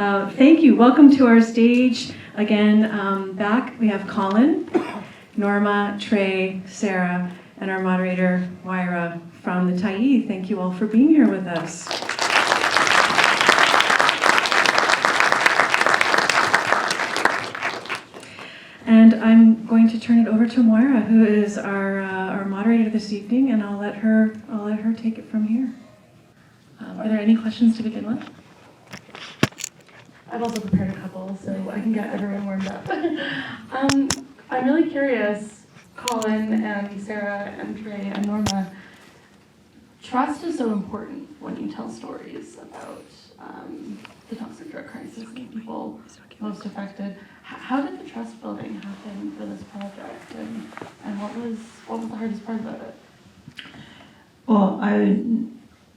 Thank you. Welcome to our stage. Again, back we have Colin, Norma, Trey, Sarah, and our moderator, Moira, from the Tyee. Thank you all for being here with us. And I'm going to turn it over to Moira, who is our moderator this evening, and I'll let her take it from here. Are there any questions to begin with? I've also prepared a couple, so I can get everyone warmed up. I'm really curious, Colin and Sarah and Trey and Norma, trust is so important when you tell stories about the toxic drug crisis and people most affected. How did the trust building happen for this project, and what was the hardest part about it? Well,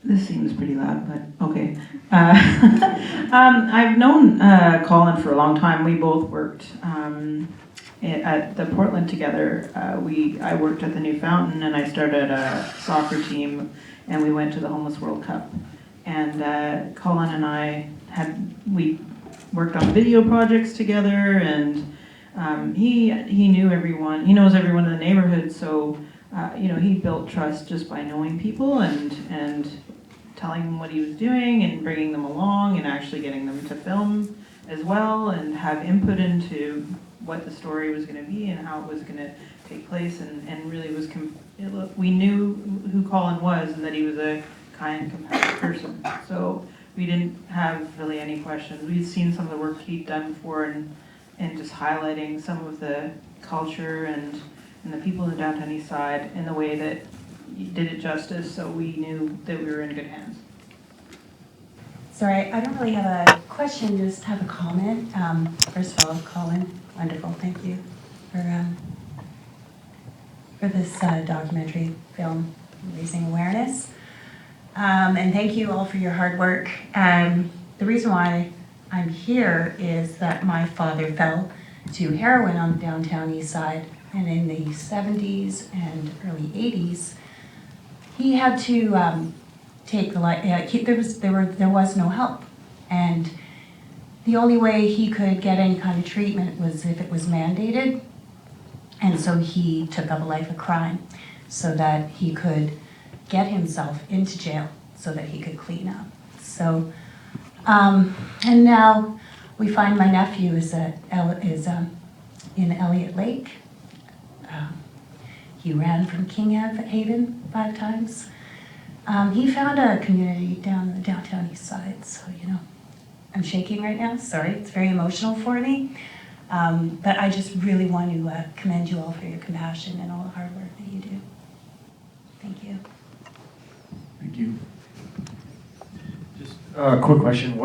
this seems pretty loud, but okay. I've known Colin for a long time. We both worked at the Portland together. I worked at the New Fountain, and I started a soccer team, and we went to the Homeless World Cup. And Colin and I we worked on video projects together, and he knew everyone. He knows everyone in the neighborhood, so he built trust just by knowing people and telling them what he was doing and bringing them along and actually getting them to film as well and have input into what the story was going to be and how it was going to take place, and really we knew who Colin was and that he was a kind, compassionate person. So we didn't have really any questions. We'd seen some of the work he'd done before and just highlighting some of the culture and the people in the downtown Eastside in the way that you did it justice, so we knew that we were in good hands. Sorry, I don't really have a question, just have a comment. First of all, Colin, wonderful, thank you for this documentary film, raising awareness. And thank you all for your hard work. The reason why I'm here is that my father fell to heroin on the downtown Eastside, and in the 70s and early 80s, he had to take the life. There was no help, and the only way he could get any kind of treatment was if it was mandated. And so he took up a life of crime so that he could get himself into jail so that he could clean up. So, and now we find my nephew is in Elliott Lake. He ran from King Haven 5 times. He found a community down in the downtown east side, so I'm shaking right now, sorry, it's very emotional for me. But I just really want to commend you all for your compassion and all the hard work that you do. Thank you. Thank you. Just a quick question.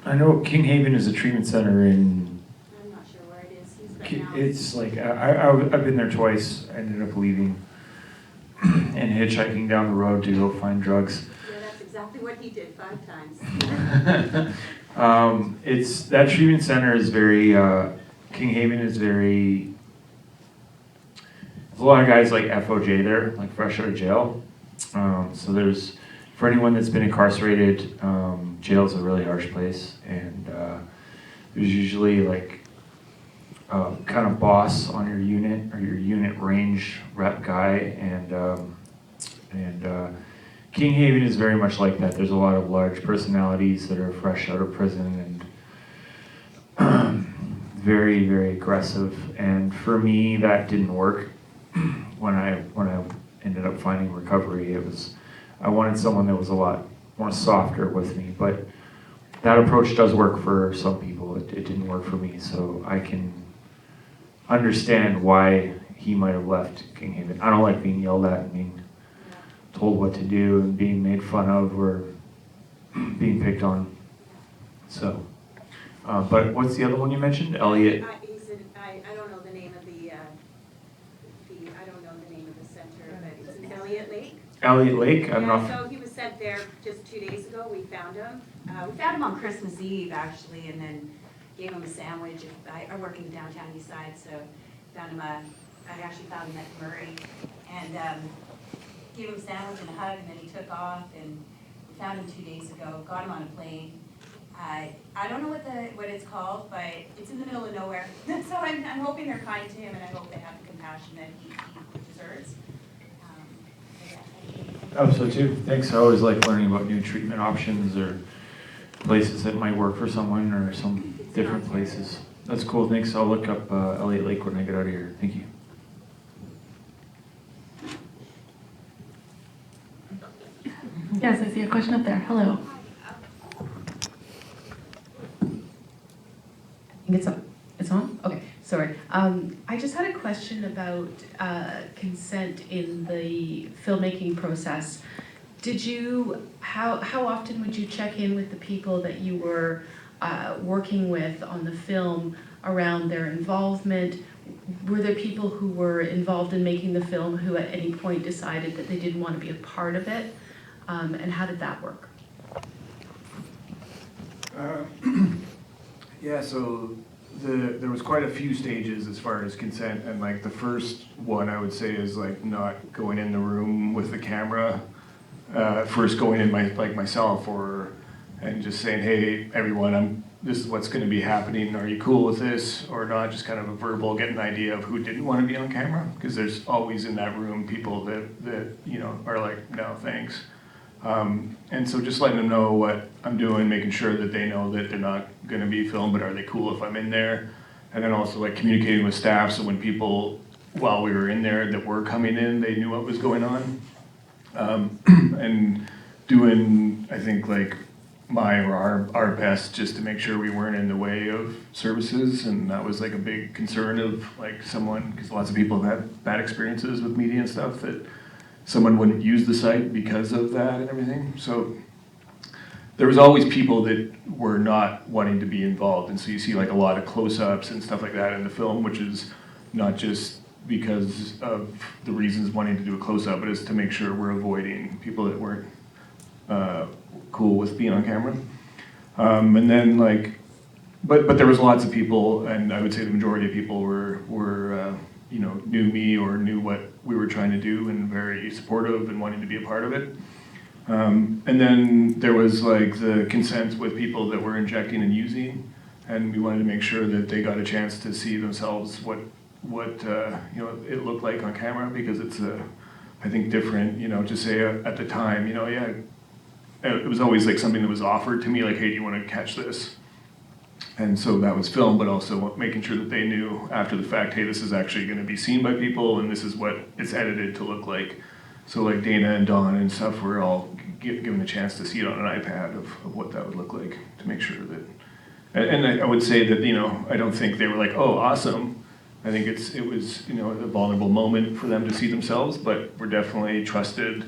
I know King Haven is a treatment center in... I'm not sure where it is. He's right now. It's like, I've been there twice. I ended up leaving and hitchhiking down the road to go find drugs. Yeah, that's exactly what he did 5 times. That treatment center is very, King Haven is very, there's a lot of guys like FOJ there, like fresh out of jail. So for anyone that's been incarcerated, jail is a really harsh place, and there's usually like a kind of boss on your unit or your unit range rep guy, and King Haven is very much like that. There's a lot of large personalities that are fresh out of prison and very, very aggressive. And for me, that didn't work. When I ended up finding recovery, I wanted someone that was a lot more softer with me. But that approach does work for some people. It didn't work for me, so I can understand why he might have left King Haven. I don't like being yelled at and being told what to do and being made fun of or being picked on. So, but what's the other one you mentioned? Elliott? I don't know the name of I don't know the name of the center, but it's in Elliott Lake. Elliott Lake? So he was sent there just 2 days ago. We found him. We found him on Christmas Eve, actually, and then gave him a sandwich. I work in the downtown east side, so found him I actually found him at Murray, and gave him a sandwich and a hug, and then he took off, and we found him 2 days ago, got him on a plane. I don't know what it's called, but it's in the middle of nowhere. So I'm hoping they're kind to him, and I hope they have the compassion that he deserves. Oh, so too. Thanks. I always like learning about new treatment options or places that might work for someone or some different places. That's cool. Thanks. I'll look up Elliott Lake when I get out of here. Thank you. Yes, I see a question up there. Hello. I think it's on? Okay, sorry. I just had a question about consent in the filmmaking process. How often would you check in with the people that you were working with on the film around their involvement? Were there people who were involved in making the film who at any point decided that they didn't want to be a part of it? And how did that work? Yeah, so there was quite a few stages as far as consent, and like the first one I would say is like not going in the room with the camera, first going in myself and just saying, hey everyone, this is what's going to be happening. Are you cool with this or not? Just kind of a verbal, get an idea of who didn't want to be on camera, because there's always in that room people that you know are like, no thanks. And so just letting them know what I'm doing, making sure that they know that they're not going to be filmed, but are they cool if I'm in there? And then also like communicating with staff, so when people, while we were in there that were coming in, they knew what was going on. And doing, I think, like our best just to make sure we weren't in the way of services. And that was like a big concern of like someone, because lots of people have had bad experiences with media and stuff, that someone wouldn't use the site because of that and everything. So there was always people that were not wanting to be involved. And so you see like a lot of close-ups and stuff like that in the film, which is not just because of the reasons wanting to do a close-up, but it's to make sure we're avoiding people that weren't cool with being on camera. And then like, but there was lots of people, and I would say the majority of people were you know, knew me or knew what we were trying to do and very supportive and wanting to be a part of it. And then there was like the consent with people that were injecting and using, and we wanted to make sure that they got a chance to see themselves what you know it looked like on camera, because it's I think different, you know, to say at the time, you know, yeah, it was always like something that was offered to me, like, hey, do you want to catch this? And so that was filmed, but also making sure that they knew after the fact, hey, this is actually going to be seen by people, and this is what it's edited to look like. So like Dana and Dawn and stuff were all given a chance to see it on an iPad of what that would look like, to make sure that. And I would say that, you know, I don't think they were like, oh, awesome. I think it was, you know, a vulnerable moment for them to see themselves, but we're definitely trusted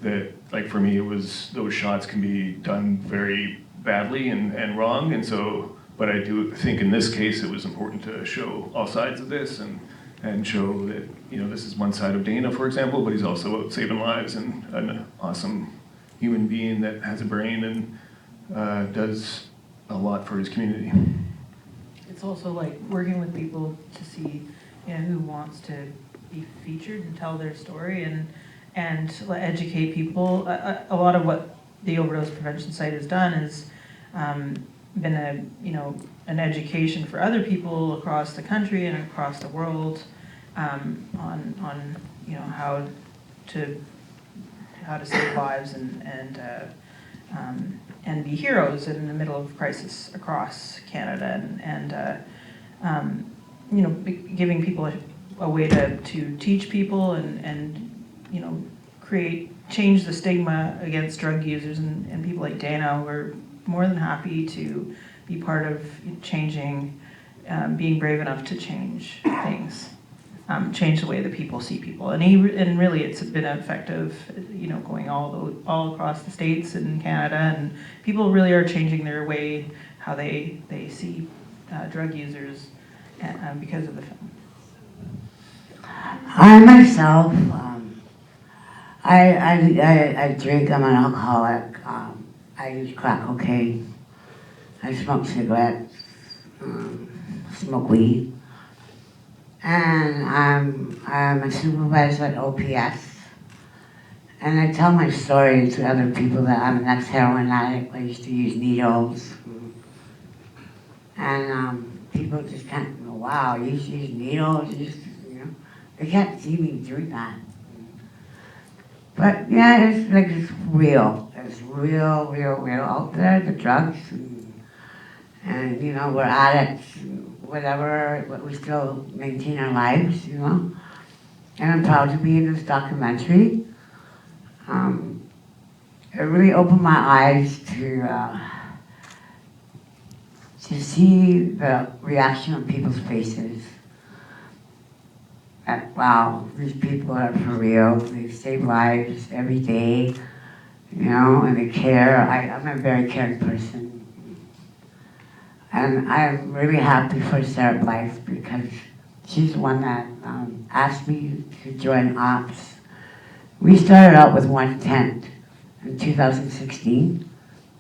that, like for me, it was, those shots can be done very badly and wrong, and so. But I do think in this case it was important to show all sides of this and show that, you know, this is one side of Dana, for example, but he's also out saving lives and an awesome human being that has a brain and does a lot for his community. It's also like working with people to see, you know, who wants to be featured and tell their story and educate people. A lot of what the Overdose Prevention Society has done is been an education for other people across the country and across the world on you know how to save lives and be heroes in the middle of crisis across Canada and you know, giving people a way to teach people and you know, change the stigma against drug users and people like Dana who are more than happy to be part of changing, being brave enough to change things, change the way that people see people. And really it's been effective, you know, going all across the States and Canada, and people really are changing their way, how they see drug users because of the film. I myself, I drink, I'm an alcoholic. I use crack cocaine, I smoke cigarettes, smoke weed, and I'm a supervisor at OPS, and I tell my story to other people that I'm an ex-heroin addict. I used to use needles, And people just can't, wow, you use needles, they can't see me doing that. But yeah, it's real. It's real out there, the drugs. And we're addicts, whatever, but we still maintain our lives, And I'm proud to be in this documentary. It really opened my eyes to see the reaction on people's faces. That, wow, these people are for real. They save lives every day, and they care. I'm a very caring person. And I'm really happy for Sarah Blyth because she's the one that asked me to join ops. We started out with one tent in 2016.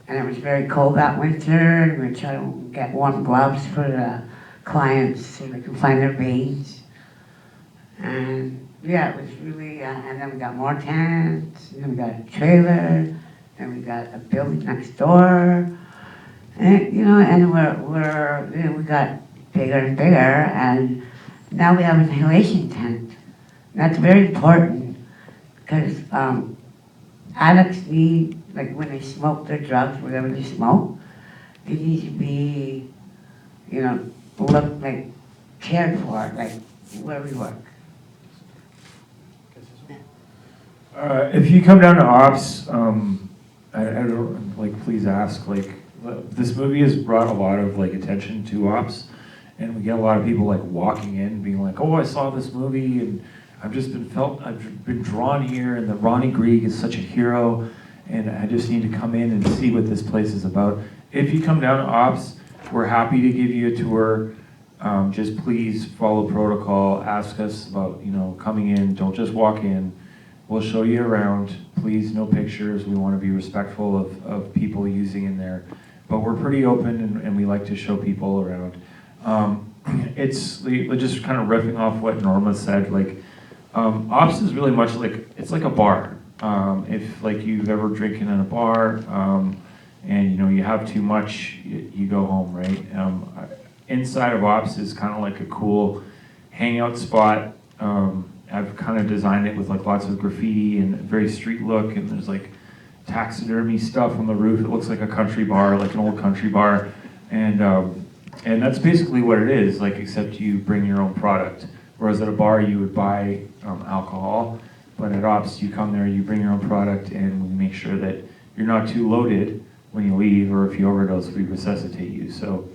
And it was very cold that winter, and we were trying to get warm gloves for the clients so they could find their veins. And yeah, it was really, and then we got more tents, and then we got a trailer, and we got a building next door. And, and we got bigger and bigger, and now we have an inhalation tent. And that's very important, because addicts need, like when they smoke their drugs, whatever they smoke, they need to be, look like cared for, like where we work. If you come down to ops, I don't please ask. This movie has brought a lot of attention to ops, and we get a lot of people walking in, being like, "Oh, I saw this movie, and I've been drawn here, and the Ronnie is such a hero, and I just need to come in and see what this place is about." If you come down to ops, we're happy to give you a tour. Just please follow protocol. Ask us about coming in. Don't just walk in. We'll show you around. Please, no pictures. We want to be respectful of people using in there, but we're pretty open, and we like to show people around. It's just kind of riffing off what Norma said. Ops is really much it's like a bar. If you've ever drinking in a bar, and you have too much, you go home, right? Inside of ops is kind of like a cool hangout spot. I've kind of designed it with lots of graffiti and very street look, and there's taxidermy stuff on the roof. It looks like a country bar, like an old country bar, and that's basically what it is. Except you bring your own product. Whereas at a bar you would buy alcohol, but at ops you come there, you bring your own product, and we make sure that you're not too loaded when you leave, or if you overdose, we resuscitate you. So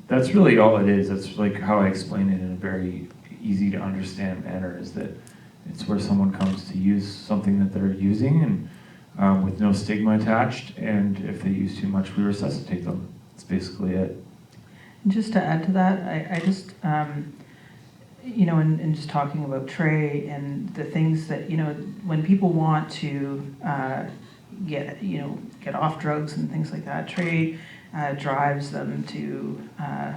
that's really all it is. That's how I explain it in a very easy to understand manner, is that it's where someone comes to use something that they're using, and with no stigma attached, and if they use too much, we resuscitate them. That's basically it. And just to add to that, I just, and just talking about Trey and the things that, when people want to get off drugs and things like that, Trey drives them to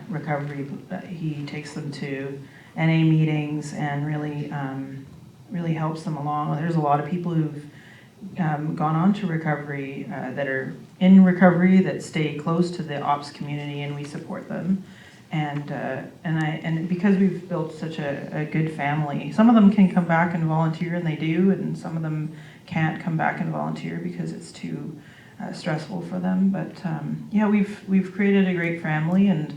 recovery. He takes them to NA meetings and really helps them along. There's a lot of people who've gone on to recovery that are in recovery that stay close to the ops community, and we support them. And because we've built such a good family, some of them can come back and volunteer, and they do, and some of them can't come back and volunteer because it's too stressful for them. But yeah, we've created a great family, and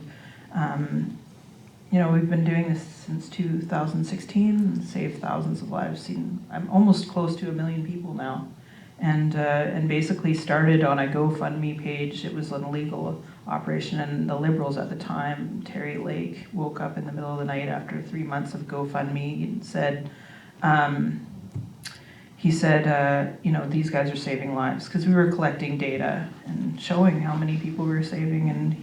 we've been doing this since 2016 and saved thousands of lives. I'm almost close to 1 million people now, and basically started on a GoFundMe page. It was an illegal operation, and the Liberals at the time, Terry Lake, woke up in the middle of the night after 3 months of GoFundMe and said, these guys are saving lives, because we were collecting data and showing how many people we were saving, and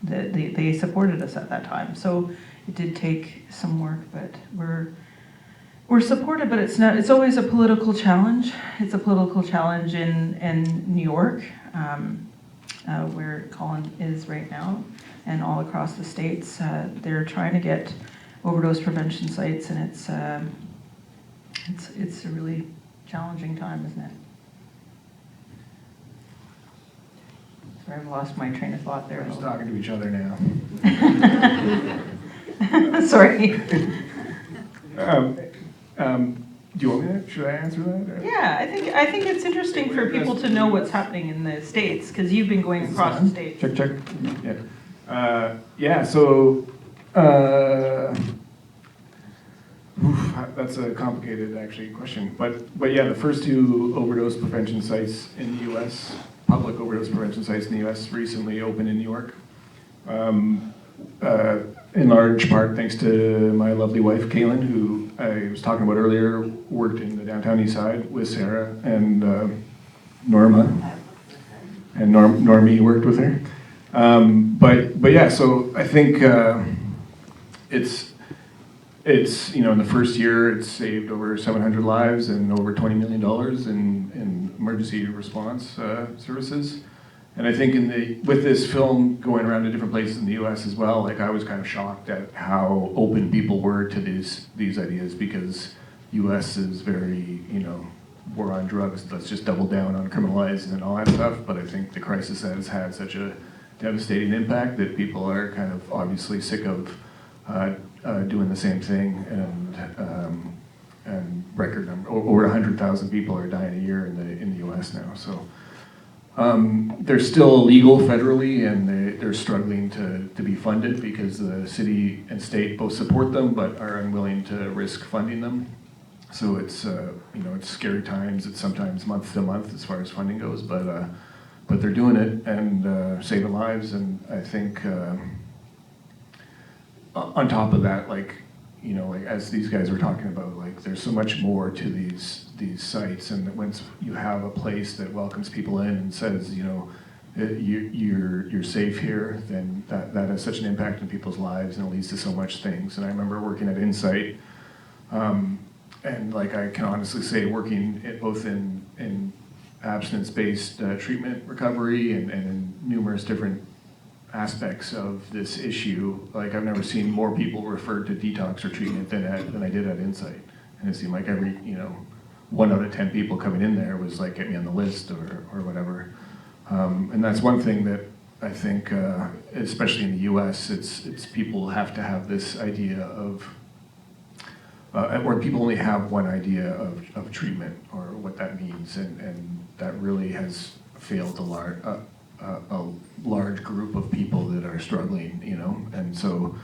they supported us at that time. So it did take some work, but we're supported, but it's always a political challenge. It's a political challenge in New York, where Colin is right now, and all across the states. They're trying to get overdose prevention sites, and it's a really challenging time, isn't it? Sorry, I've lost my train of thought We're there. just talking to each other now. Sorry. Do you want me to, should I answer that? Yeah, I think it's interesting for people to know what's happening in the States, because you've been going across the States. Check. Yeah. Yeah, so, that's a complicated, actually, question. But yeah, the first two overdose prevention sites in the U.S., public overdose prevention sites in the U.S. recently opened in New York. In large part thanks to my lovely wife, Kaylin, who I was talking about earlier, worked in the downtown Eastside with Sarah and Norma. And Normie worked with her. But yeah, so I think it's in the first year it's saved over 700 lives and over $20 million in emergency response services. And I think with this film going around to different places in the U.S. as well, like I was kind of shocked at how open people were to these ideas, because U.S. is very, war on drugs, let's just double down on criminalizing and all that stuff. But I think the crisis has had such a devastating impact that people are kind of obviously sick of doing the same thing, and record number over 100,000 people are dying a year in the U.S. now. So. They're still illegal federally, and they're struggling to be funded because the city and state both support them but are unwilling to risk funding them. So it's it's scary times. It's sometimes month to month as far as funding goes, but they're doing it and saving lives. And I think on top of that, like as these guys were talking about, like there's so much more to these sites, and that once you have a place that welcomes people in and says, you're safe here, then that has such an impact on people's lives, and it leads to so much things. And I remember working at Insight, and like I can honestly say, working both in abstinence-based treatment recovery and in numerous different aspects of this issue, like I've never seen more people referred to detox or treatment than I did at Insight. And it seemed like every 1 out of 10 people coming in there was like, get me on the list or whatever. And that's one thing that I think, especially in the U.S., it's people have to have this idea of, or people only have one idea of treatment or what that means, and that really has failed a large group of people that are struggling, and so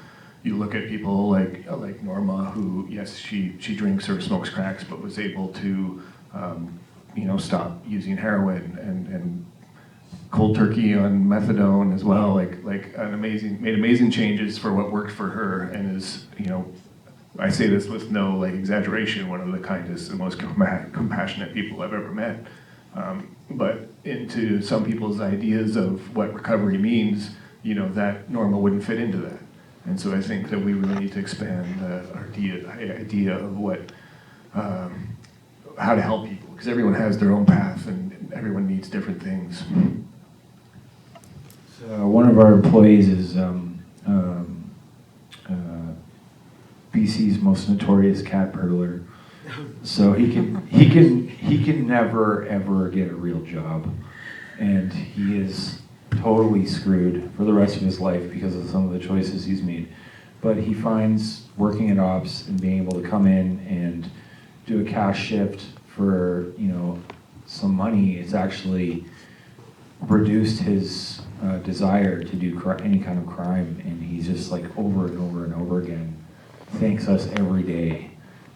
you look at people like Norma, who, yes, she drinks or smokes cracks, but was able to, stop using heroin and cold turkey on methadone as well, made amazing changes for what worked for her, and is, I say this with no exaggeration, one of the kindest and most compassionate people I've ever met. But into some people's ideas of what recovery means, that Norma wouldn't fit into that. And so I think that we really need to expand our idea of how to help people, because everyone has their own path and everyone needs different things. So one of our employees is BC's most notorious cat hurdler. So he can never ever get a real job, and he is totally screwed for the rest of his life because of some of the choices he's made. But he finds working at ops and being able to come in and do a cash shift for some money, it's actually reduced his desire to do any kind of crime, and he's just over and over and over again thanks us every day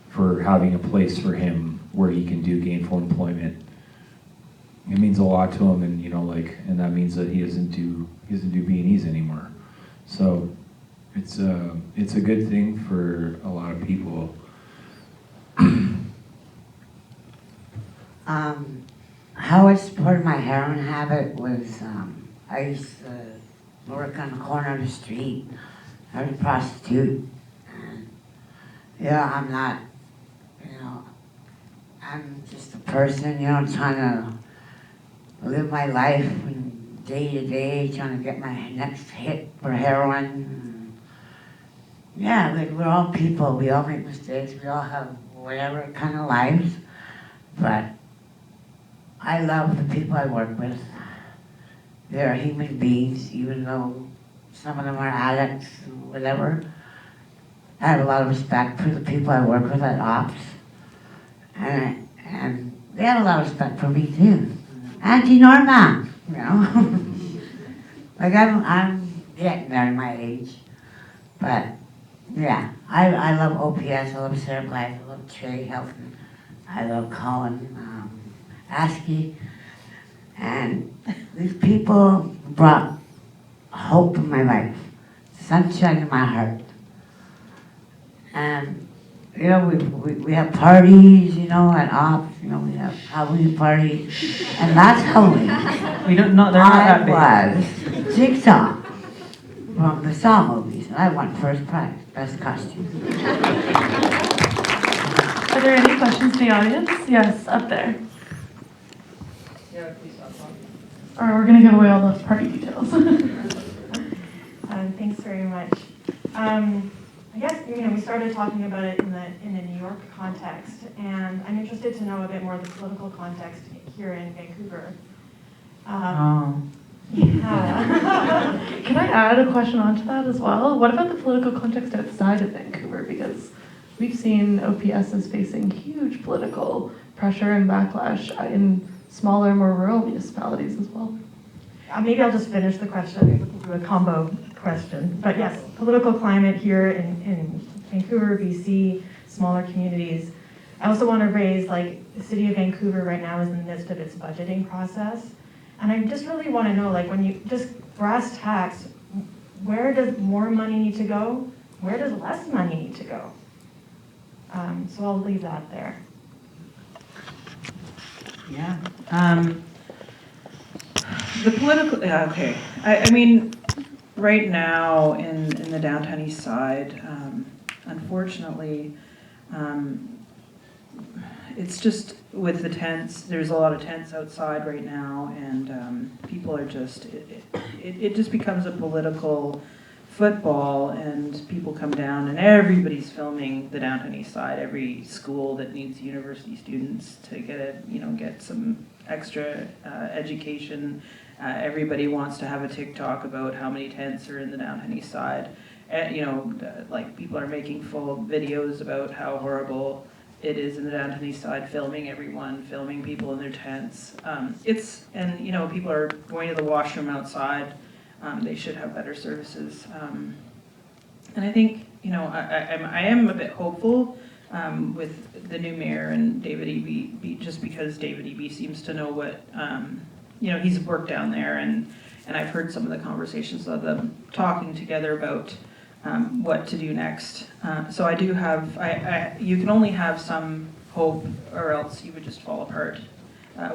for having a place for him where he can do gainful employment. It means a lot to him, and and that means that he doesn't do B&Es anymore. So it's a good thing for a lot of people. How I supported my heroin habit was I used to work on the corner of the street. I was a prostitute. I'm not, I'm just a person, trying to live my life from day to day, trying to get my next hit for heroin. We're all people. We all make mistakes. We all have whatever kind of lives. But I love the people I work with. they're human beings, even though some of them are addicts or whatever. I have a lot of respect for the people I work with at Ops. And they have a lot of respect for me too. Auntie Norma, you know. Like I'm getting there in my age. But yeah, I love OPS, I love Sarah Blyth, I love Trey, Helten, I love Colin Askey. And these people brought hope in my life, sunshine in my heart. And you know, we have parties, you know, at Ops, you know, we have Halloween parties, and that's Halloween. We don't know, they're not that big. I was Jigsaw from the Saw movies, and I won first prize, best costume. Are there any questions in the audience? Yes, up there. Or we're gonna give away all those party details. Thanks very much. I guess, you know, we started talking about it in a New York context, and I'm interested to know a bit more of the political context here in Vancouver. Oh. Yeah. Can I add a question onto that as well? What about the political context outside of Vancouver? Because we've seen OPS as facing huge political pressure and backlash in smaller, more rural municipalities as well. Maybe I'll just finish the question. We can do a combo question. But yes, political climate here in Vancouver, BC, smaller communities. I also want to raise, like, the city of Vancouver right now is in the midst of its budgeting process. And I just really want to know, like, when you just brass tacks, where does more money need to go? Where does less money need to go? So I'll leave that there. Yeah. The political, yeah, okay. I mean, right now in the downtown east side, unfortunately, it's just with the tents, there's a lot of tents outside right now, and people are just, it just becomes a political football, and people come down and everybody's filming the downtown east side. Every school that needs university students to get some extra education. Everybody wants to have a TikTok about how many tents are in the downtown east side. Like people are making full videos about how horrible it is in the downtown east side, filming people in their tents. People are going to the washroom outside. They should have better services. And I think, I am a bit hopeful with the new mayor and David Eby, just because David Eby seems to know what, he's worked down there, and I've heard some of the conversations of them talking together about what to do next. So I do have, you can only have some hope, or else you would just fall apart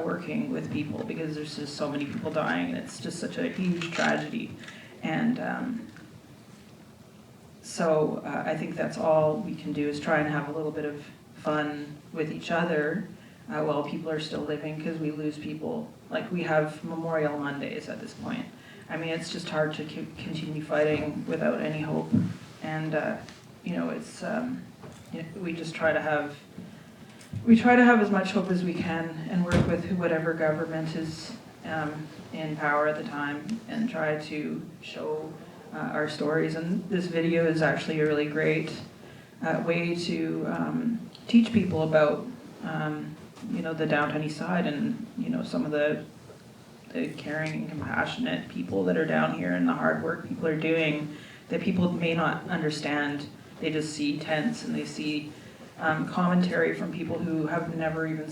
working with people, because there's just so many people dying, and it's just such a huge tragedy. And so I think that's all we can do, is try and have a little bit of fun with each other while people are still living, because we lose people. Like, we have Memorial Mondays at this point. I mean, it's just hard to continue fighting without any hope. And it's we just try to have as much hope as we can, and work with whatever government is in power at the time, and try to show our stories. And this video is actually a really great way to teach people about the downtown east side, and some of the caring and compassionate people that are down here, and the hard work people are doing that people may not understand. They just see tents, and they see commentary from people who have never even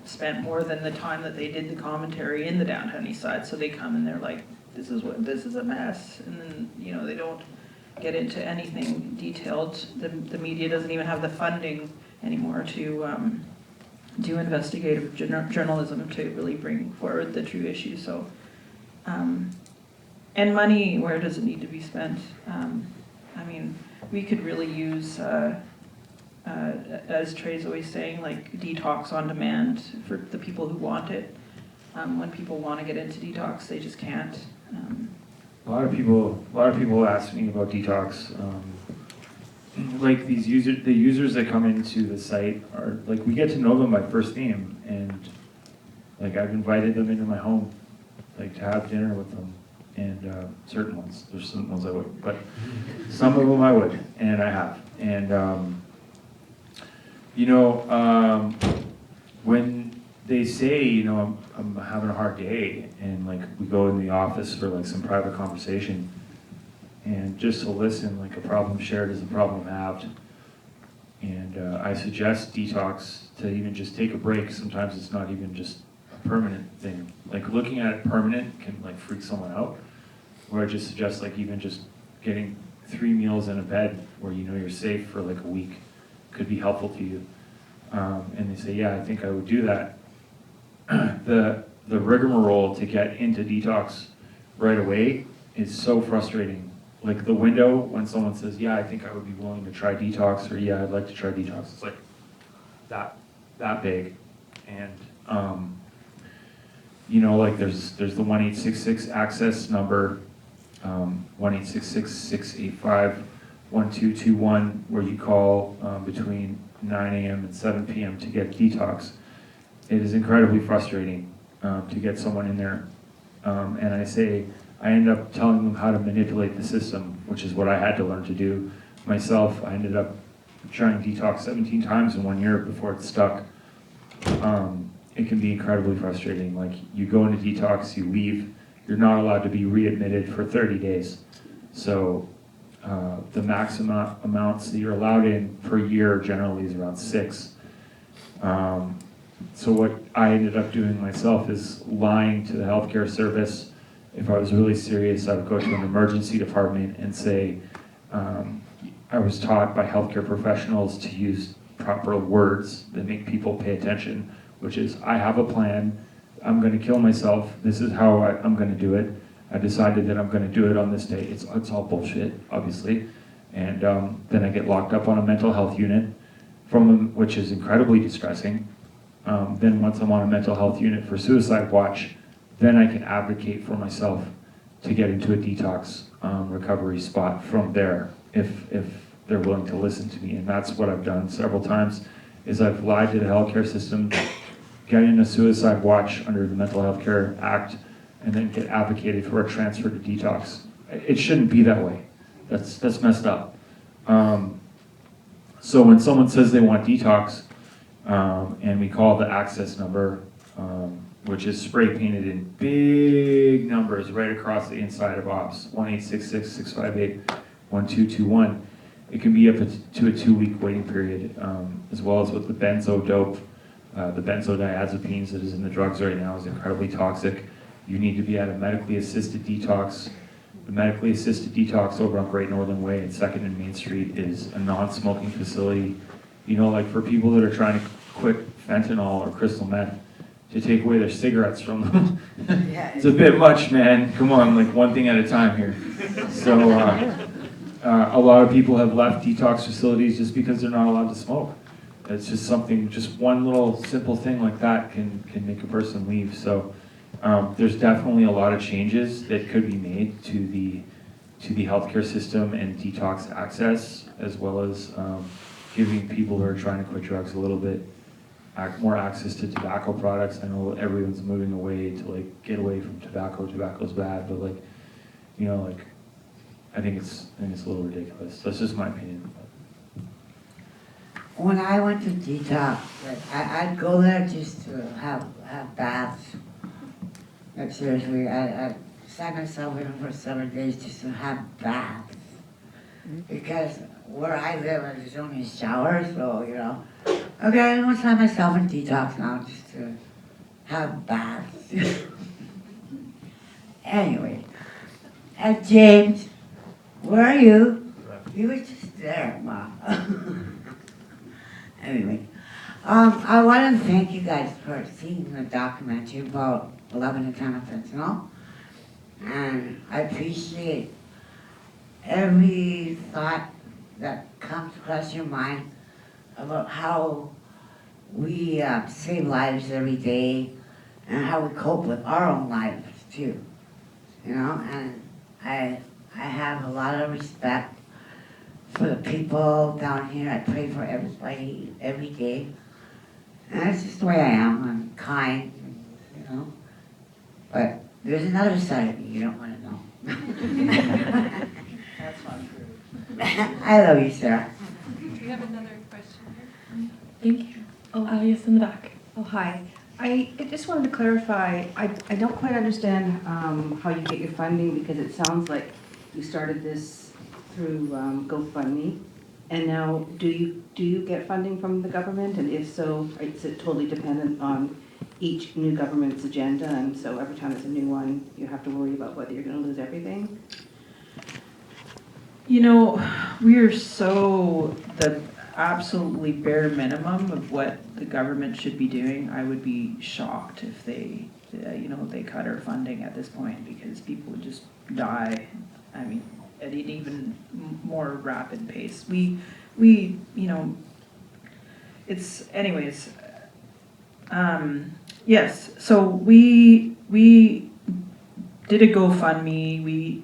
spent more than the time that they did the commentary in the downtown east side. So they come and they're like, this is a mess, and then they don't get into anything detailed. The media doesn't even have the funding anymore to do investigative journalism to really bring forward the true issue. So, and money, where does it need to be spent? I mean, we could really use, as Trey's always saying, like detox on demand for the people who want it. When people want to get into detox, they just can't. A lot of people ask me about detox. Like the users that come into the site are like, we get to know them by first name, and like I've invited them into my home, like to have dinner with them. And certain ones, there's some ones I wouldn't, but some of them I would, and I have. And when they say, I'm having a hard day, and like we go in the office for like some private conversation, and just to listen, like a problem shared is a problem halved. And I suggest detox to even just take a break. Sometimes it's not even just a permanent thing. Like looking at it permanent can like freak someone out. Or I just suggest like even just getting 3 meals in a bed where you know you're safe for like a week could be helpful to you. And they say, yeah, I think I would do that. The rigmarole to get into detox right away is so frustrating. Like the window when someone says, yeah, I think I would be willing to try detox, or yeah, I'd like to try detox. It's like that big. And like there's the 1-866 access number, 1-866-685-1221, where you call between 9 a.m. and 7 p.m. to get detox. It is incredibly frustrating to get someone in there. And I end up telling them how to manipulate the system, which is what I had to learn to do myself. I ended up trying detox 17 times in 1 year before it stuck. It can be incredibly frustrating. Like you go into detox, you leave, you're not allowed to be readmitted for 30 days. So the maximum amounts that you're allowed in per year generally is around 6. So what I ended up doing myself is lying to the healthcare service. If I was really serious, I would go to an emergency department and say, I was taught by healthcare professionals to use proper words that make people pay attention, which is, I have a plan, I'm going to kill myself, this is how I'm going to do it. I decided that I'm going to do it on this day. It's all bullshit, obviously. And then I get locked up on a mental health unit, which is incredibly distressing. Then once I'm on a mental health unit for suicide watch, then I can advocate for myself to get into a detox recovery spot from there, if they're willing to listen to me. And that's what I've done several times, is I've lied to the healthcare system, get in a suicide watch under the Mental Health Care Act, and then get advocated for a transfer to detox. It shouldn't be that way. That's messed up. So when someone says they want detox, and we call the access number, which is spray painted in big numbers right across the inside of ops, 1-866-658-1221. It can be up to a 2-week waiting period, as well as with the benzo dope. The benzodiazepines that is in the drugs right now is incredibly toxic. You need to be at a medically assisted detox. The medically assisted detox over on Great Northern Way and 2nd and Main Street is a non-smoking facility. Like for people that are trying to quit fentanyl or crystal meth, to take away their cigarettes from them. It's a bit much, man. Come on, like one thing at a time here. So a lot of people have left detox facilities just because they're not allowed to smoke. It's just one little simple thing like that can make a person leave. So there's definitely a lot of changes that could be made to the healthcare system and detox access, as well as giving people who are trying to quit drugs a little bit more access to tobacco products. I know everyone's moving away to like get away from tobacco. Tobacco's bad, but I think it's a little ridiculous. That's just my opinion. When I went to detox, I'd go there just to have baths. Like seriously, I sat myself in for 7 days just to have baths. Because where I live, there's only a shower, so okay, I'm gonna try myself in detox now just to have baths. Anyway, James, where are you? You were just there, Mom. Anyway, I want to thank you guys for seeing the documentary about 11 and Time of Fentanyl. And I appreciate every thought that comes across your mind about how we save lives every day and how we cope with our own lives too. And I have a lot of respect for the people down here. I pray for everybody every day. And that's just the way I am. I'm kind, But There's another side of me you don't want to know. That's not true. I love you, Sarah. We have another question here. Thank you. Oh, yes, in the back. Oh, hi. I just wanted to clarify, I don't quite understand how you get your funding, because it sounds like you started this through GoFundMe. And now, do you get funding from the government? And if so, is it totally dependent on each new government's agenda? And so every time there's a new one, you have to worry about whether you're going to lose everything? You know, we're so the absolutely bare minimum of what the government should be doing. I would be shocked if they cut our funding at this point, because people would just die. I mean, at an even more rapid pace. We it's anyways. Yes, so we did a GoFundMe. We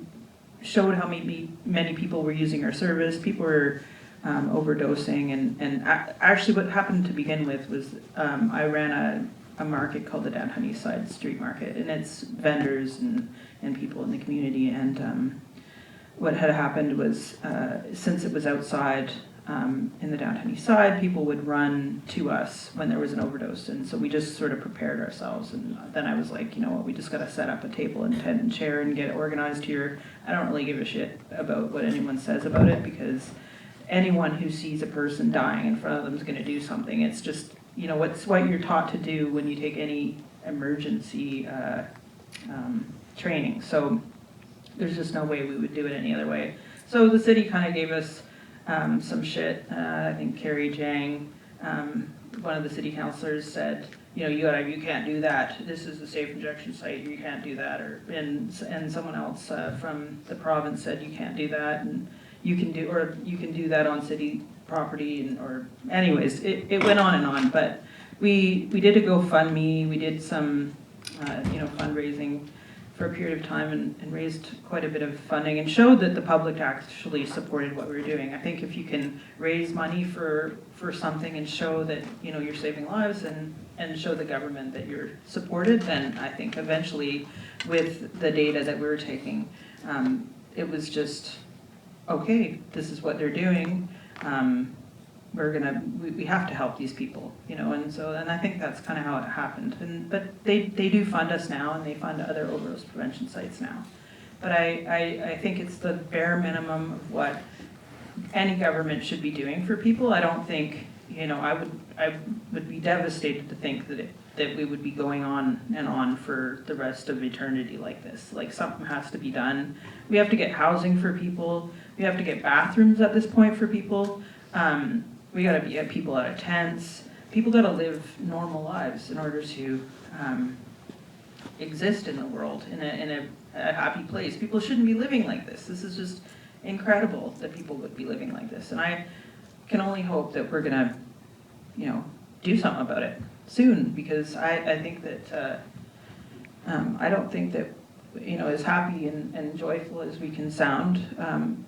showed how many people were using our service. People were overdosing, and actually what happened to begin with was I ran a market called the downtown Eastside street market, and it's vendors and people in the community. And what had happened was since it was outside in the downtown Eastside, people would run to us when there was an overdose, and so we just sort of prepared ourselves. And then I was like, you know what, we just got to set up a table and tent and chair and get organized here. I don't really give a shit about what anyone says about it, because anyone who sees a person dying in front of them is going to do something. It's just, you know, it's what you're taught to do when you take any emergency training. So there's just no way we would do it any other way. So the city kind of gave us some shit. I think Carrie Jang, one of the city councilors, said, you know, you can't do that. This is a safe injection site. You can't do that. And someone else from the province said you can't do that, and you can do that on city property. And anyways, it went on and on. But we did a GoFundMe. We did some fundraising for a period of time and raised quite a bit of funding and showed that the public actually supported what we were doing. I think if you can raise money for something and show that, you know, you're saving lives and show the government that you're supported, then I think eventually with the data that we were taking, it was just, okay, this is what they're doing. We have to help these people, you know, and I think that's kind of how it happened. But they do fund us now, and they fund other overdose prevention sites now. But I think it's the bare minimum of what any government should be doing for people. I don't think, you know, I would be devastated to think that we would be going on and on for the rest of eternity like this. Like, something has to be done. We have to get housing for people. We have to get bathrooms at this point for people. We got to get people out of tents. People got to live normal lives in order to exist in the world in a happy place. People shouldn't be living like this. This is just incredible that people would be living like this. And I can only hope that we're gonna, you know, do something about it soon, because I think that I don't think that, you know, as happy and joyful as we can sound,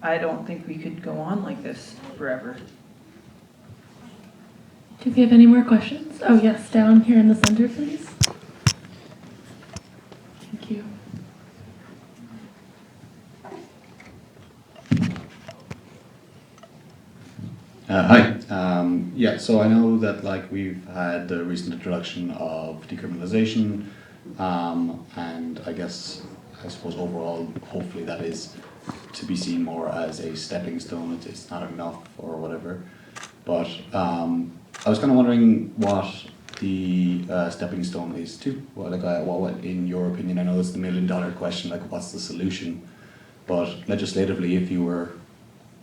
I don't think we could go on like this forever. Do we have any more questions? Oh, yes, down here in the center, please. Thank you. Hi. Yeah, so I know that like we've had the recent introduction of decriminalization, and I suppose overall, hopefully that is to be seen more as a stepping stone. It's not enough or whatever. But I was kind of wondering what the stepping stone is to. What in your opinion? I know it's the $1 million question. Like, what's the solution? But legislatively, if you were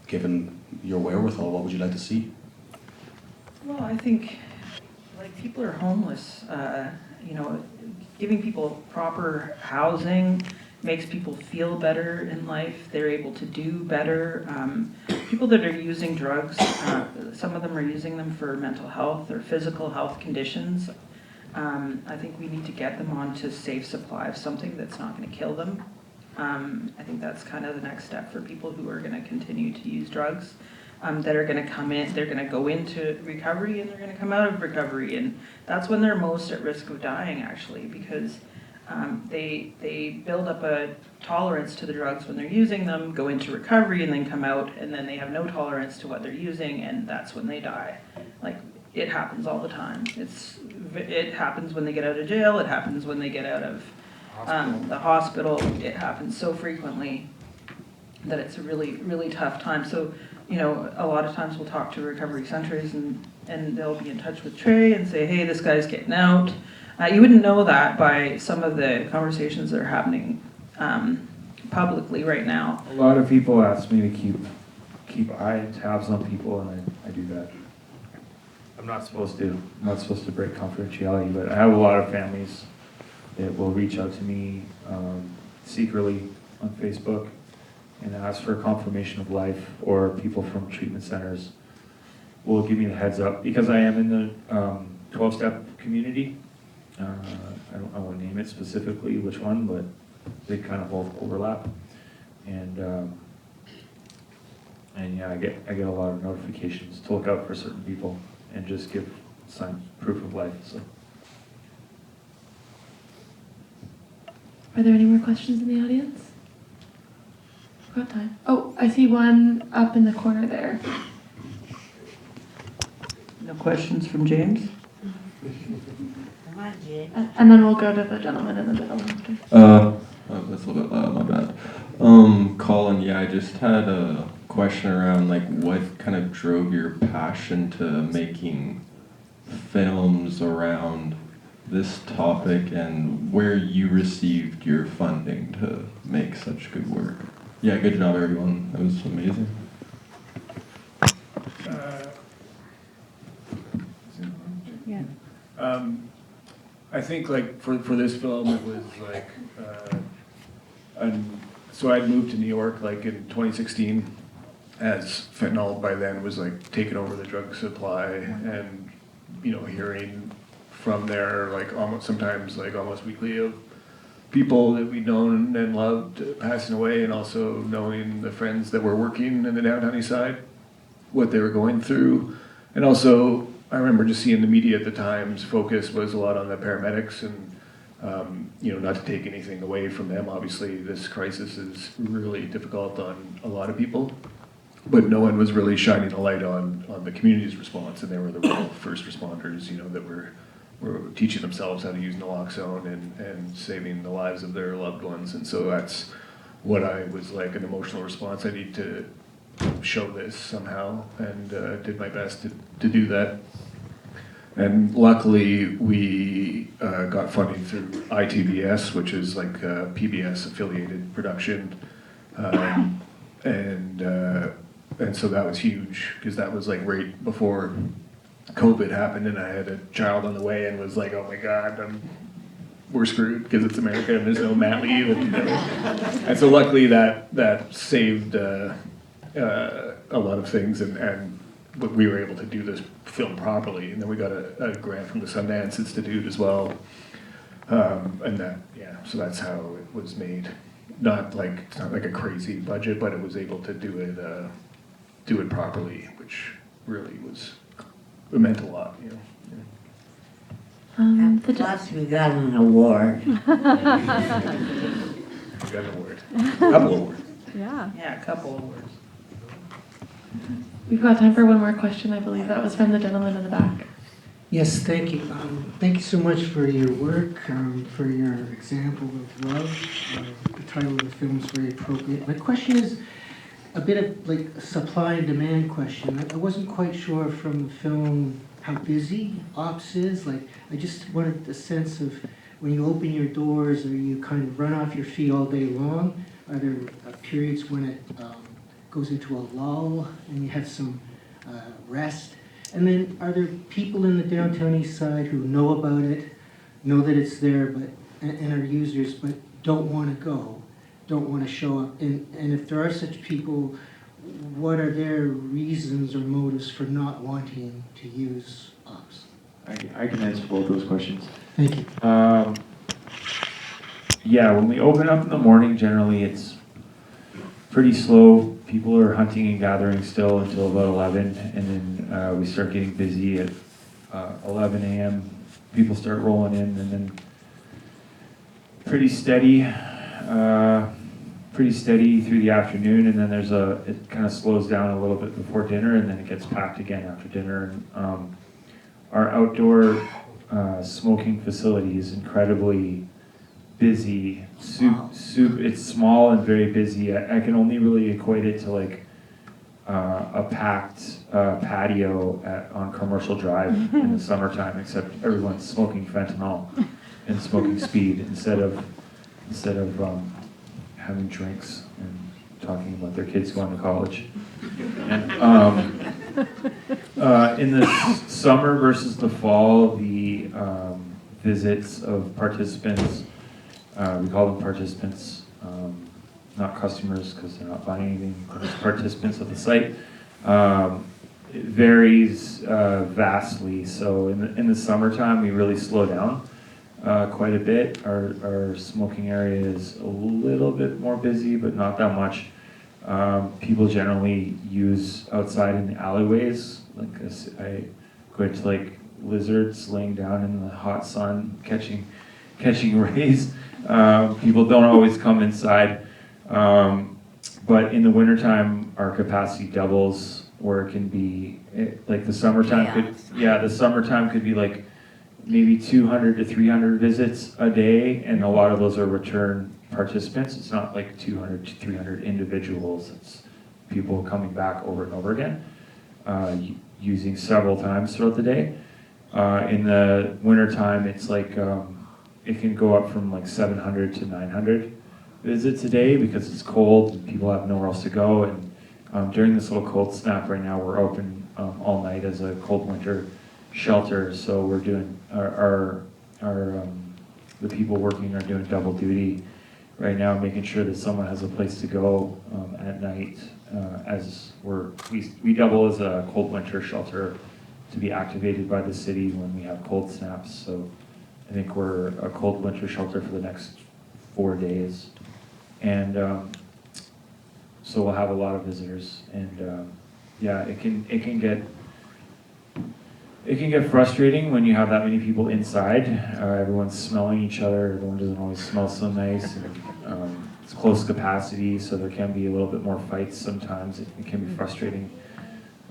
given your wherewithal, what would you like to see? Well, I think, like, people are homeless. You know, giving people proper housing makes people feel better in life. They're able to do better. People that are using drugs, some of them are using them for mental health or physical health conditions. I think we need to get them onto safe supply of something that's not going to kill them. I think that's kind of the next step for people who are going to continue to use drugs, that are going to come in, they're going to go into recovery and they're going to come out of recovery. And that's when they're most at risk of dying, actually, because they build up a tolerance to the drugs when they're using them, go into recovery, and then come out, and then they have no tolerance to what they're using, and that's when they die. Like, it happens all the time. It happens when they get out of jail. It happens when they get out of the hospital. It happens so frequently that it's a really, really tough time. So, you know, a lot of times we'll talk to recovery centers, and they'll be in touch with Trey and say, hey, this guy's getting out. You wouldn't know that by some of the conversations that are happening publicly right now. A lot of people ask me to keep tabs on people, and I do that. I'm not supposed to. I'm not supposed to break confidentiality, but I have a lot of families that will reach out to me secretly on Facebook and ask for a confirmation of life, or people from treatment centers will give me the heads up, because I am in the 12-step community. I won't name it specifically which one, but they kind of both overlap. And yeah, I get a lot of notifications to look out for certain people and just give sign proof of life. So. Are there any more questions in the audience? We've got time. Oh, I see one up in the corner there. No questions from James? Come on, Jay. And then we'll go to the gentleman in the middle after. That's a little bit loud, my bad. Colin, yeah, I just had a question around like what kind of drove your passion to making films around this topic, and where you received your funding to make such good work. Yeah, good job, everyone. That was amazing. Yeah. I think like for this film it was like so I'd moved to New York like in 2016, as fentanyl by then was like taking over the drug supply, and you know, hearing from there like sometimes almost weekly of people that we'd known and loved passing away, and also knowing the friends that were working in the downtown Eastside, what they were going through. And also I remember just seeing the media at the time's focus was a lot on the paramedics, and you know, not to take anything away from them, obviously this crisis is really difficult on a lot of people, but no one was really shining a light on the community's response, and they were the real first responders, you know, that were teaching themselves how to use naloxone and saving the lives of their loved ones. And so that's what I was like, an emotional response. I need to show this somehow, and did my best to do that. And luckily we got funding through ITBS, which is like a PBS affiliated production, and so that was huge, because that was like right before COVID happened, and I had a child on the way and was like, oh my God, we're screwed because it's America and there's no mat leave. And so luckily that saved a lot of things, and we were able to do this film properly. And then we got a grant from the Sundance Institute as well. And that, yeah, so that's how it was made. It's not like a crazy budget, but it was able to do it properly, which really it meant a lot, you know. And plus we got an award. We got an award. A couple awards. Yeah, a couple awards. We've got time for one more question. I believe that was from the gentleman in the back. Yes, thank you. Thank you so much for your work, for your example of love. The title of the film is very appropriate. My question is a bit of like a supply and demand question. I wasn't quite sure from the film how busy ops is. Like, I just wanted a sense of when you open your doors, or you kind of run off your feet all day long, are there periods when it goes into a lull and you have some rest? And then are there people in the downtown east side who know about it, know that it's there, and are users, but don't want to go, don't want to show up? And if there are such people, what are their reasons or motives for not wanting to use ops? I can answer both those questions. Thank you. Yeah, when we open up in the morning, generally it's pretty slow. People are hunting and gathering still until about 11, and then we start getting busy at 11 a.m. People start rolling in, and then pretty steady. Pretty steady through the afternoon, and then it kind of slows down a little bit before dinner, and then it gets packed again after dinner. And our outdoor smoking facility is incredibly busy. It's small and very busy. I can only really equate it to like a packed patio on Commercial Drive in the summertime, except everyone's smoking fentanyl and smoking speed instead of having drinks and talking about their kids going to college. And in the summer versus the fall, the visits of participants, we call them participants, not customers because they're not buying anything, but it's participants of the site. It varies vastly. So in the summertime, we really slow down quite a bit. Our smoking area is a little bit more busy, but not that much. People generally use outside in the alleyways. Like I go to like lizards laying down in the hot sun, catching rays. People don't always come inside. But in the wintertime, our capacity doubles, where it can be like the summertime the summertime could be like maybe 200 to 300 visits a day, and a lot of those are return participants. It's not like 200 to 300 individuals. It's people coming back over and over again, using several times throughout the day. In the wintertime, it's like it can go up from like 700 to 900 visits a day because it's cold and people have nowhere else to go. And during this little cold snap right now, we're open all night as a cold winter shelter. So we're doing the people working are doing double duty right now, making sure that someone has a place to go at night. As we double as a cold winter shelter to be activated by the city when we have cold snaps. So I think we're a cold winter shelter for the next 4 days. And so we'll have a lot of visitors, and yeah, it can get frustrating when you have that many people inside. Everyone's smelling each other. Everyone doesn't always smell so nice. And, it's close capacity, so there can be a little bit more fights sometimes. It can be frustrating.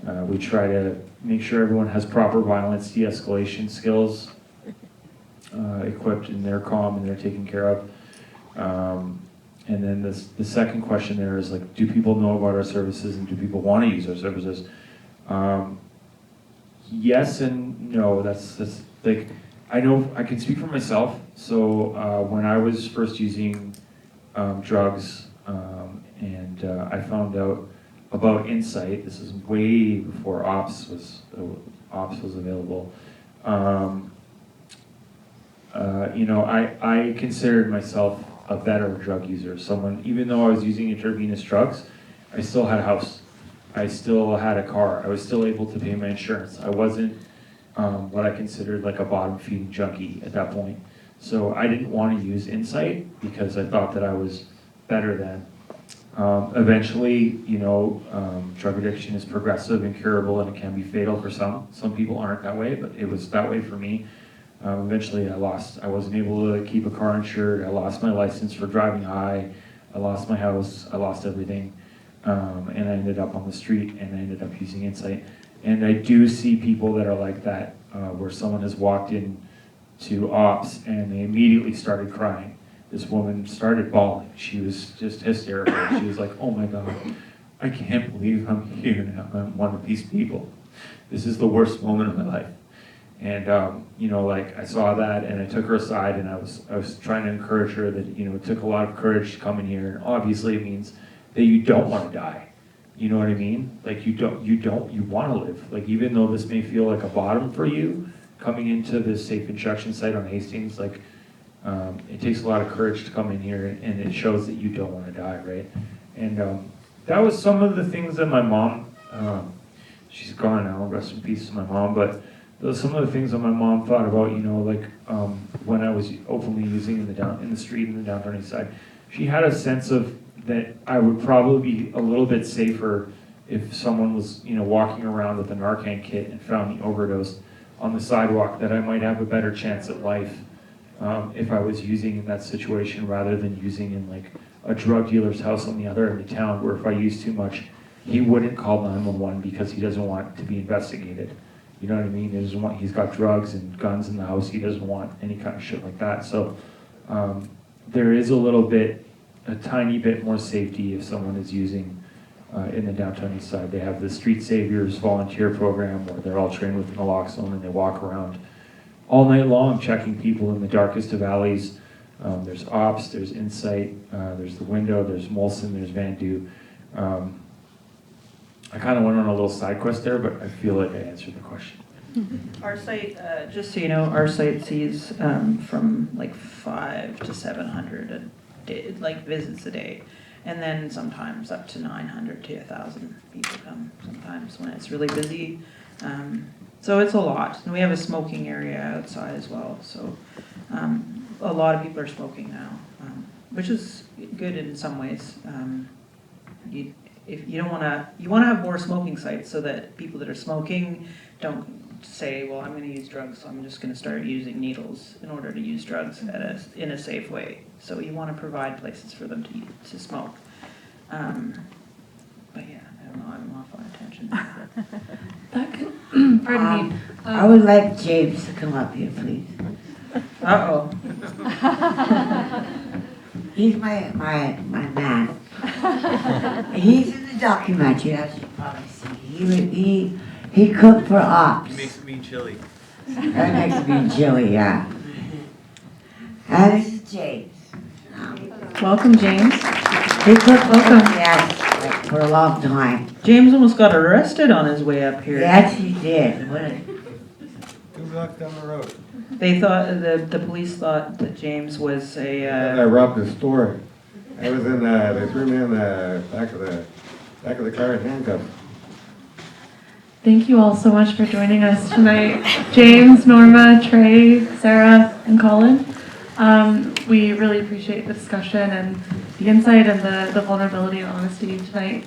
We try to make sure everyone has proper violence de-escalation skills equipped, and they're calm and they're taken care of. And then the second question there is like, do people know about our services and do people want to use our services? Yes and no. That's like, I know I can speak for myself. So when I was first using drugs and I found out about Insight, this is way before ops was available. I considered myself a better drug user. Someone, even though I was using intravenous drugs, I still had a house. I still had a car. I was still able to pay my insurance. I wasn't what I considered like a bottom feeding junkie at that point. So I didn't want to use Insight because I thought that I was better than. Eventually, drug addiction is progressive and curable, and it can be fatal for some. Some people aren't that way, but it was that way for me. Eventually I wasn't able to keep a car insured. I lost my license for driving high. I lost my house. I lost everything. And I ended up on the street, and I ended up using Insight. And I do see people that are like that, where someone has walked in to ops and they immediately started crying. This woman started bawling. She was just hysterical. She was like, oh my God, I can't believe I'm here now. I'm one of these people. This is the worst moment of my life. And I saw that, and I took her aside, and I was trying to encourage her that it took a lot of courage to come in here, and obviously it means that you don't want to die. You know what I mean? Like you want to live. Like even though this may feel like a bottom for you, coming into this safe injection site on Hastings, like it takes a lot of courage to come in here, and it shows that you don't want to die, right? And that was some of the things that my mom, she's gone now, rest in peace to my mom, but those some of the things that my mom thought about, when I was openly using in the street in the downtown Eastside. She had a sense of that I would probably be a little bit safer if someone was, walking around with a Narcan kit and found me overdosed on the sidewalk, that I might have a better chance at life if I was using in that situation rather than using in like a drug dealer's house on the other end of town, where if I use too much, he wouldn't call 911 because he doesn't want to be investigated. You know what I mean? He doesn't want, he's got drugs and guns in the house. He doesn't want any kind of shit like that. So there is a tiny bit more safety if someone is using in the downtown east side. They have the Street Saviors volunteer program where they're all trained with naloxone and they walk around all night long checking people in the darkest of alleys. There's Ops, there's Insight, there's The Window, there's Molson, there's Vandu. I kind of went on a little side quest there, but I feel like I answered the question. Our site, just so you know, our site sees from like 500 to 700 a day, like visits a day, and then sometimes up to 900 to 1,000 people come sometimes when it's really busy. So it's a lot, and we have a smoking area outside as well. So a lot of people are smoking now, which is good in some ways. If you don't want to, you want to have more smoking sites so that people that are smoking don't say, well, I'm going to use drugs, so I'm just going to start using needles in order to use drugs in a safe way. So you want to provide places for them to smoke. But yeah, I don't know, I'm off on a tangent. That could, pardon me. I would like James to come up here, please. Uh-oh. He's my man. He's in the documentary, as you probably see. He cooked for Ops. He makes me chili. That makes me chilly, yeah. And this is James. Welcome, James. He cooked yes, like, for a long time. James almost got arrested on his way up here. Yes, he did. What a 2 blocks down the road. They thought, the police thought that James was I robbed his store. I was in, they threw me in the back of the car in handcuffs. Thank you all so much for joining us tonight. James, Norma, Trey, Sarah, and Colin. We really appreciate the discussion and the insight and the vulnerability and honesty tonight.